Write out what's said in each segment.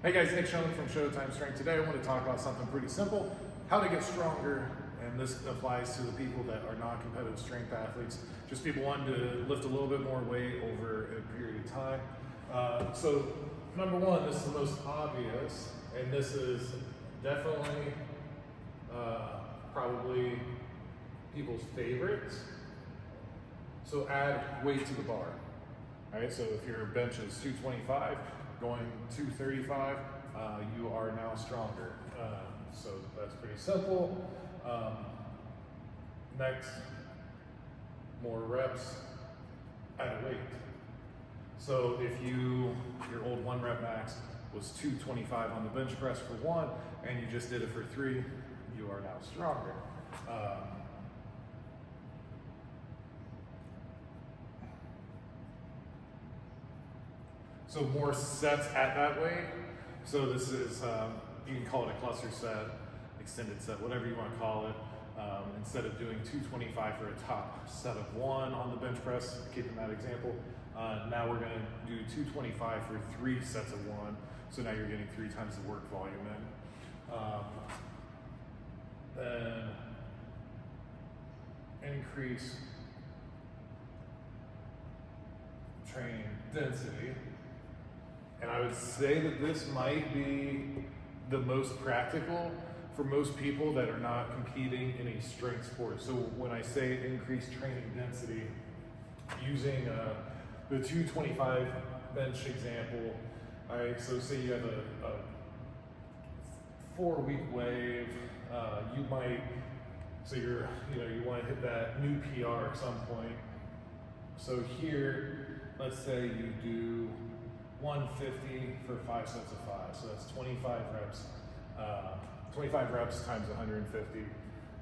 Hey guys, Nick Schoen from Showtime Strength. Today I want to talk about something pretty simple, how to get stronger, and this applies to the people that are not competitive strength athletes, just people wanting to lift a little bit more weight over a period of time. So number one, this is the most obvious, and this is definitely probably people's favorites. So add weight to the bar. All right, so if your bench is 225, going 235, you are now stronger. So that's pretty simple. Next, more reps, add a weight. So if your old 1 rep max was 225 on the bench press for 1, and you just did it for 3, you are now stronger. So more sets at that weight. So this is, you can call it a cluster set, extended set, whatever you want to call it. Instead of doing 225 for a top set of 1 on the bench press, keeping that example, now we're going to do 225 for 3 sets of 1. So now you're getting 3 times the work volume in. Then increase training density. And I would say that this might be the most practical for most people that are not competing in a strength sport. So when I say increased training density, using the 225 bench example, all right, so say you have a 4-week wave, you might, so you want to hit that new PR at some point. So here, let's say you do 150 for 5 sets of 5, so that's 25 reps. 25 reps times 150,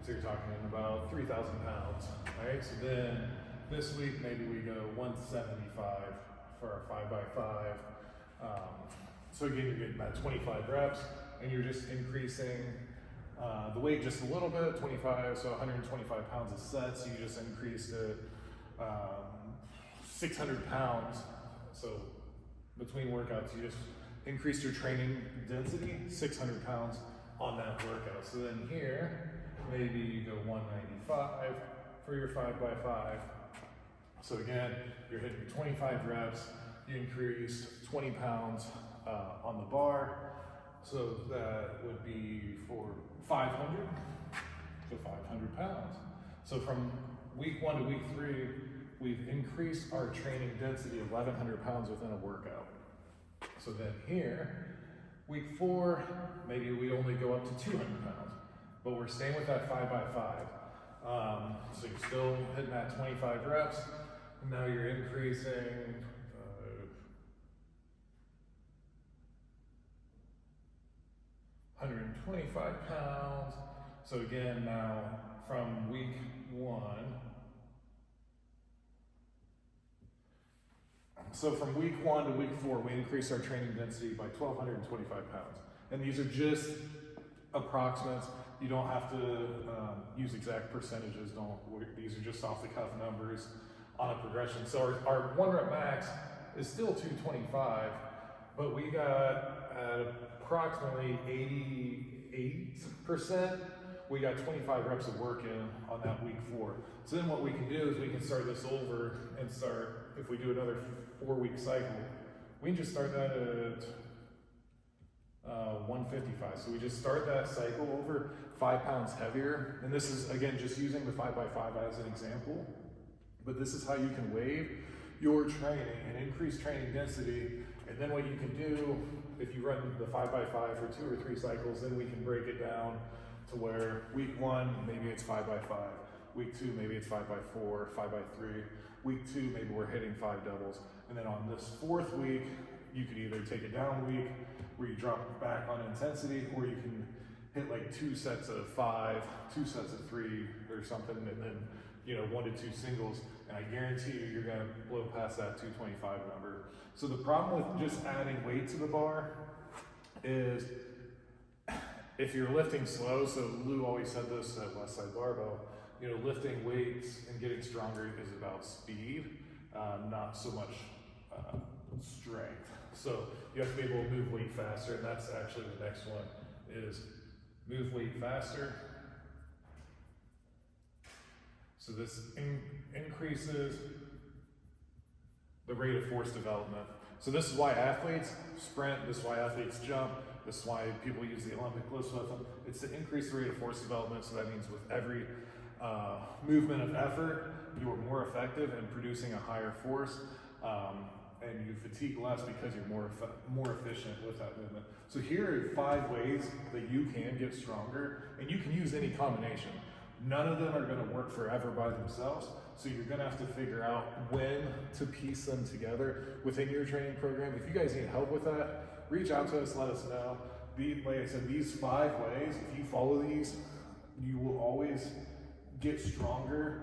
so you're talking about 3,000 pounds. All right, so then this week maybe we go 175 for our 5x5. So again, you're getting about 25 reps, and you're just increasing the weight just a little bit, 25, so 125 pounds a set. So you just increased it 600 pounds. So between workouts, you just increased your training density 600 pounds on that workout. So then here, maybe you go 195 for your 5x5. So again, you're hitting your 25 reps, you increase 20 pounds on the bar. So that would be for 500, so 500 pounds. So from week 1 to week 3, we've increased our training density 1,100 pounds within a workout. So then here, week 4, maybe we only go up to 200 pounds, but we're staying with that 5x5. So you're still hitting that 25 reps, and now you're increasing 125 pounds. So again, now from week 1, so from week 1 to week 4, we increase our training density by 1,225 pounds. And these are just approximates. You don't have to use exact percentages. These are just off the cuff numbers on a progression. So our 1 rep max is still 225, but we got at approximately 88%, we got 25 reps of work in on that week 4. So then what we can do is we can start this over and start, if we do another 4-week cycle, we can just start that at 155. So we just start that cycle over 5 pounds heavier. And this is, again, just using the 5x5 as an example. But this is how you can waive your training and increase training density. And then what you can do, if you run the 5x5 for 2 or 3 cycles, then we can break it down to where week 1, maybe it's 5x5. Week 2, maybe it's 5x4, 5x3. Week 2, maybe we're hitting 5 doubles. And then on this 4th week, you could either take a down week where you drop back on intensity, or you can hit like 2 sets of 5, 2 sets of 3 or something, and then 1 to 2 singles. And I guarantee you're gonna blow past that 225 number. So the problem with just adding weight to the bar is if you're lifting slow, so Lou always said this at Westside Barbell, lifting weights and getting stronger is about speed, not so much strength. So you have to be able to move weight faster, and that's actually the next one, is move weight faster. So this increases the rate of force development. So this is why athletes sprint, this is why athletes jump, this is why people use the Olympic lifts with them. It's to increase the rate of force development, so that means with every movement of effort, you are more effective in producing a higher force, and you fatigue less because you're more efficient with that movement. So here are 5 ways that you can get stronger, and you can use any combination. None of them are going to work forever by themselves, so you're going to have to figure out when to piece them together within your training program. If you guys need help with that, reach out to us, let us know. Like I said, these 5 ways, if you follow these, you will always get stronger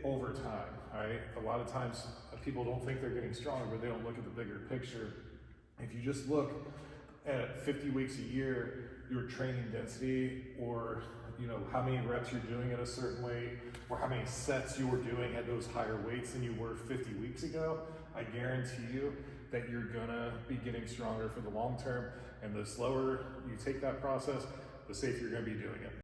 over time, all right? A lot of times people don't think they're getting stronger, but they don't look at the bigger picture. If you just look at 50 weeks a year, your training density, or how many reps you're doing at a certain weight, or how many sets you were doing at those higher weights than you were 50 weeks ago, I guarantee you that you're gonna be getting stronger for the long term. And the slower you take that process, the safer you're gonna be doing it.